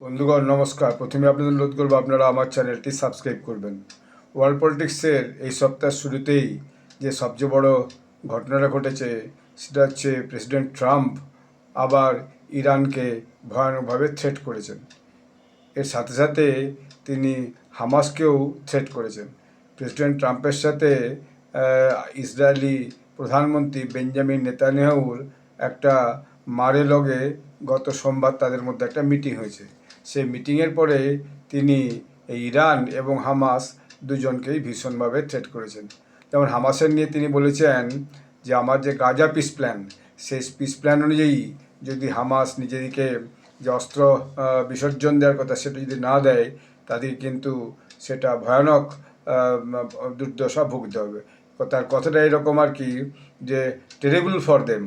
বন্ধুগণ নমস্কার। প্রথমে আপনাদের অনুরোধ করবো আপনারা আমার চ্যানেলটি সাবস্ক্রাইব করবেন। ওয়ার্ল্ড পলিটিক্সের এই সপ্তাহের শুরুতেই যে সবচেয়ে বড় ঘটনাটা ঘটেছে সেটা হচ্ছে প্রেসিডেন্ট ট্রাম্প আবার ইরানকে ভয়ানকভাবে থ্রেট করেছেন। এর সাথে সাথে তিনি হামাসকেও থ্রেট করেছেন। প্রেসিডেন্ট ট্রাম্পের সাথে ইসরায়েলি প্রধানমন্ত্রী বেঞ্জামিন নেতানিয়াহুর একটা মারে লগে গত সোমবার তাদের মধ্যে একটা মিটিং হয়েছে। সেই মিটিংয়ের পরে তিনি এই ইরান এবং হামাস দুজনকেই ভীষণভাবে থ্রেট করেছেন। যেমন হামাসের নিয়ে তিনি বলেছেন যে আমার যে গাজা পিস প্ল্যান, সেই পিস প্ল্যান অনুযায়ী যদি হামাস নিজেদিকে যে অস্ত্র বিসর্জন দেওয়ার কথা সেটা যদি না দেয় তাদের কিন্তু সেটা ভয়ানক দুর্দশা ভুগতে হবে। তার কথাটা এরকম আর কি, যে terrible for them,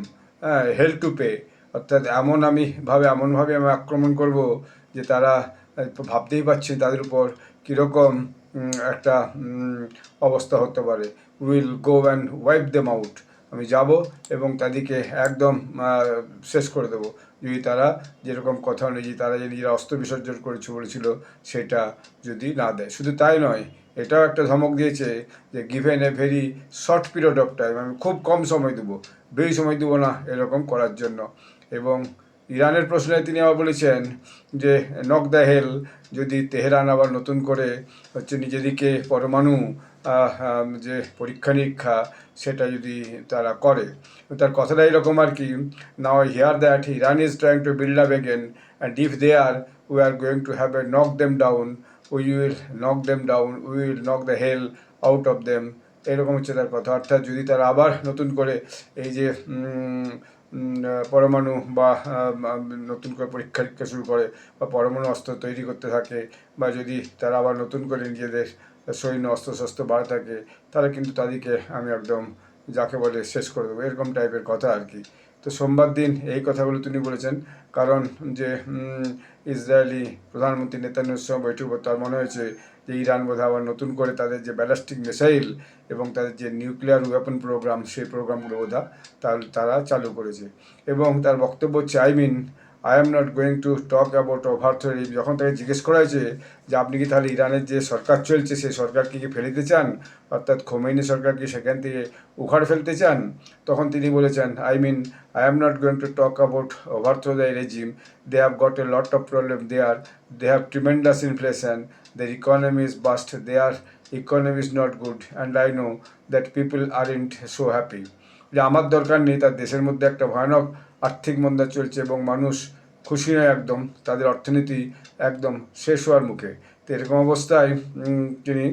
hell to pay, অর্থাৎ এমনভাবে আমি আক্রমণ করব যে তারা ভাবতেই পারছে তাদের উপর কীরকম একটা অবস্থা হতে পারে। Will go and wipe them out, আমি যাব এবং তাদেরকে একদম শেষ করে দেবো যদি তারা যেরকম কথা অনুযায়ী তারা যে নিজেরা অস্ত্র বিসর্জন বলেছিল সেটা যদি না দেয়। শুধু তাই নয়, এটাও একটা ধমক দিয়েছে যে given a very short period of time, আমি খুব কম সময় দেবো, বেশি সময় দেবো না এরকম করার জন্য। এবং ইরানের প্রশ্নে তিনি আবার বলেছেন যে নক দ্য হেল, যদি তেহরান আবার নতুন করে নিজেদিকে পরমাণু যে পরীক্ষা নিরীক্ষা সেটা যদি তারা করে। তার কথাটা এরকম আর কি, now here that Iran is trying to build up again and if they are we are going to have a knock them down, we will knock the hell out of them. এরকম হচ্ছে তার কথা। অর্থাৎ যদি তারা আবার নতুন করে এই যে পরমাণু বা নতুন করে পরীক্ষা নিরীক্ষা শুরু করে বা পরমাণু অস্ত্র তৈরি করতে থাকে, বা যদি তারা আবার নতুন করে নিজেদের সৈন্য অস্ত্রশস্ত্র বাড়া থাকে, তাহলে কিন্তু তাদেরকে আমি একদম যাকে বলে শেষ করে দেবো, এরকম টাইপের কথা আর কি। তো সোমবার দিন এই কথাগুলো তিনি বলেছেন, কারণ যে ইসরায়েলি প্রধানমন্ত্রী নেতানিয়াহুর সঙ্গে বৈঠক, তার মনে হয়েছে যে ইরান বোধহয় আবার নতুন করে তাদের যে ব্যালিস্টিক মিসাইল এবং তাদের যে নিউক্লিয়ার ওয়েপন প্রোগ্রাম, সেই প্রোগ্রামগুলো বোধহয় তারা চালু করেছে। এবং তার বক্তব্য হচ্ছে I am not going to talk about overthrow. যখন তাকে জিজ্ঞেস করা হয়েছে যে আপনি কি তাহলে ইরানের যে সরকার চলছে সেই সরকারকে কি ফেলে দিতে চান, অর্থাৎ খোমেনি সরকারকে সেখান থেকে উখাড় ফেলতে চান, তখন তিনি বলেছেন I am not going to talk about overthrow the regime, they have got a lot of problem there, they have tremendous inflation, their economy is bust, their economy is not good, and I know that people aren't so happy. যে আমার দরকার নেই, তার দেশের মধ্যে একটা ভয়ানক আর্থিক মন্দা চলছে এবং মানুষ খুশি নয়, একদম তাদের অর্থনীতি একদম শেষ হওয়ার মুখে। তো এরকম অবস্থায় তিনি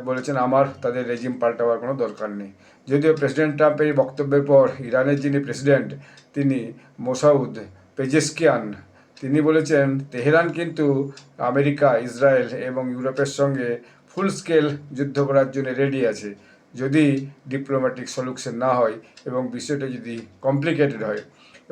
বলেছেন আমার তাদের রেজিম পাল্টাবার কোনো দরকার নেই। যদিও প্রেসিডেন্ট ট্রাম্পের এই বক্তব্যের পর ইরানের যিনি প্রেসিডেন্ট তিনি মোসাউদ পেজেশকিয়ান, তিনি বলেছেন তেহরান কিন্তু আমেরিকা, ইসরায়েল এবং ইউরোপের সঙ্গে ফুল স্কেল যুদ্ধ করার জন্য রেডি আছে, যদি ডিপ্লোম্যাটিক সলিউশন না হয় এবং বিষয়টা যদি কমপ্লিকেটেড হয়।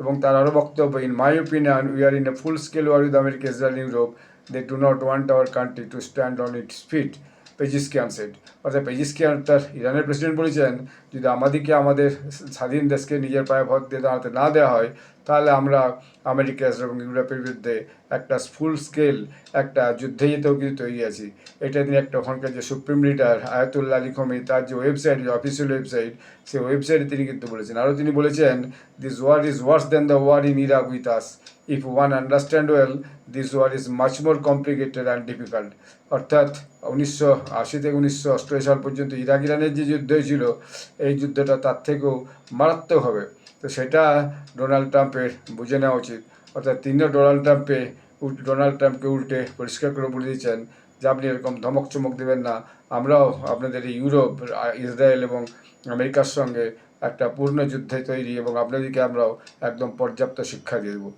এবং তার আরও বক্তব্য, in my opinion we are in a full scale war with America, Israel, Europe, they do not want our country to stand on its feet, Pezeshkian said. অর্থাৎ পেজিশকিয়ান তার ইরানের প্রেসিডেন্ট বলেছেন যদি আমাদের স্বাধীন দেশকে নিজের পায়ে ভর দিয়ে দাঁড়াতে না দেওয়া হয়, তাহলে আমরা আমেরিকা এবং ইউরোপের বিরুদ্ধে একটা ফুল স্কেল একটা যুদ্ধে যেতেও কিন্তু তৈরি আছি। এটা তিনি একটা ওখানকার যে supreme leader Ayatollah Ali Khomeini তার যে ওয়েবসাইট, যে অফিসিয়াল ওয়েবসাইট, সেই ওয়েবসাইটে তিনি কিন্তু বলেছেন। আরও তিনি বলেছেন this war is worse than the war in Iraq with us, if one understand well this war is much more complicated and difficult. অর্থাৎ 1980 থেকে 1988 সাল পর্যন্ত ইরানের যে যুদ্ধ হয়েছিল, এই যুদ্ধটা তার থেকেও মারাত্মক হবে। তো সেটা ডোনাল্ড ট্রাম্পের বুঝে নেওয়া উচিত। অর্থাৎ তিনিও ডোনাল্ড ট্রাম্পকে উল্টে পরিষ্কার করে বলে দিয়েছেন যে আপনি এরকম ধমক চমক দেবেন না, আমরাও আপনাদের এই ইউরোপ, ইসরায়েল এবং আমেরিকার সঙ্গে একটা পূর্ণ যুদ্ধে তৈরি এবং আপনাদেরকে আমরাও একদম পর্যাপ্ত শিক্ষা দিয়ে দেবো।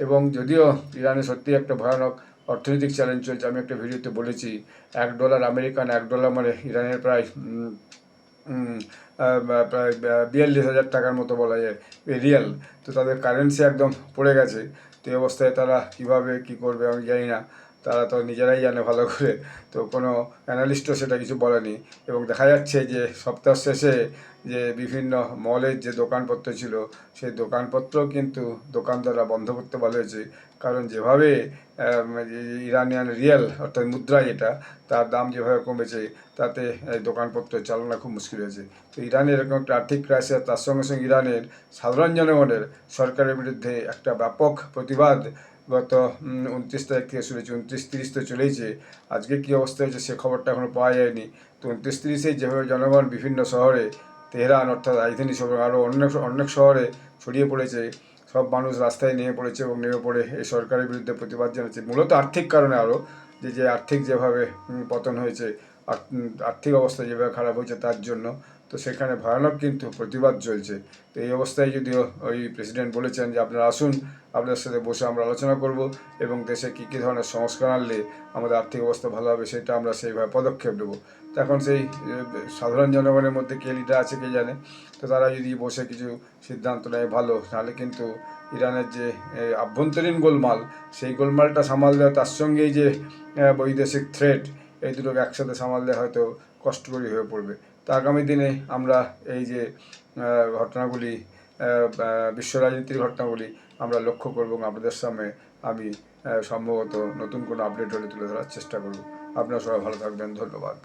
এবং যদিও ইরানে সত্যি একটা ভয়ানক অর্থনৈতিক চ্যালেঞ্জ চলছে, আমি একটা ভিডিওতে বলেছি $1 আমেরিকান, $1 মানে ইরানের প্রায় প্রায় 42,000 টাকার মতো বলা যায় রিয়াল। তো তাদের কারেন্সি একদম পড়ে গেছে। তো এই অবস্থায় তারা কীভাবে কী করবে আমি জানি না। তারা তো নিজেরাই জানে ভালো করে, তো কোনো অ্যানালিস্টও সেটা কিছু বলেনি। এবং দেখা যাচ্ছে যে সপ্তাহ শেষে যে বিভিন্ন মলের যে দোকানপত্র ছিল, সেই দোকানপত্রও কিন্তু দোকানদাররা বন্ধ করতে বলা হয়েছে। কারণ যেভাবে ইরানিয়ান রিয়াল অর্থাৎ মুদ্রা যেটা, তার দাম যেভাবে কমেছে, তাতে দোকানপত্র চালানো খুব মুশকিল হয়েছে। তো ইরানের এরকম একটা আর্থিক ক্রাইসিস, তার সঙ্গে সঙ্গে ইরানের সাধারণ জনগণের সরকারের বিরুদ্ধে একটা ব্যাপক প্রতিবাদ গত 29 তারিখ থেকে শুরু হয়েছে। 29-30 তো চলেইছে। আজকে কী অবস্থা হয়েছে সে খবরটা এখনও পাওয়া যায়নি। তো 29-30 যেভাবে জনগণ বিভিন্ন শহরে, তেহরান অর্থাৎ রাজধানী শহর, আরও অনেক অনেক শহরে ছড়িয়ে পড়েছে, সব মানুষ রাস্তায় নেমে পড়েছে এবং নেমে পড়ে এই সরকারের বিরুদ্ধে প্রতিবাদ জানাচ্ছে, মূলত আর্থিক কারণে। আরও যে আর্থিক যেভাবে পতন হয়েছে, আর্থিক অবস্থা যেভাবে খারাপ হয়েছে তার জন্য, তো সেখানে ভয়ানক কিন্তু প্রতিবাদ চলছে। তো এই অবস্থায় যদিও ওই প্রেসিডেন্ট বলেছেন যে আপনারা আসুন, আপনাদের সাথে বসে আমরা আলোচনা করব এবং দেশে কী কী ধরনের সংস্কার আনলে আমাদের আর্থিক অবস্থা ভালো হবে সেটা আমরা সেইভাবে পদক্ষেপ নেব। তো এখন সেই সাধারণ জনগণের মধ্যে কে লিডার আছে কে জানে। তো তারা যদি বসে কিছু সিদ্ধান্ত নেয় ভালো, নাহলে কিন্তু ইরানের যে আভ্যন্তরীণ গোলমাল, সেই গোলমালটা সামাল দেওয়া, তার সঙ্গে এই যে বৈদেশিক থ্রেট, এই দুটোকে একসাথে সামাল দেওয়া হয়তো কষ্টকরই হয়ে পড়বে। তো আগামী দিনে আমরা এই যে ঘটনাগুলি, বিশ্ব রাজনীতির ঘটনাগুলি আমরা লক্ষ্য করব এবং আপনাদের সামনে আমি সম্ভবত নতুন কোনো আপডেট হলে তুলে ধরার চেষ্টা করব। আপনারা সবাই ভালো থাকবেন, ধন্যবাদ।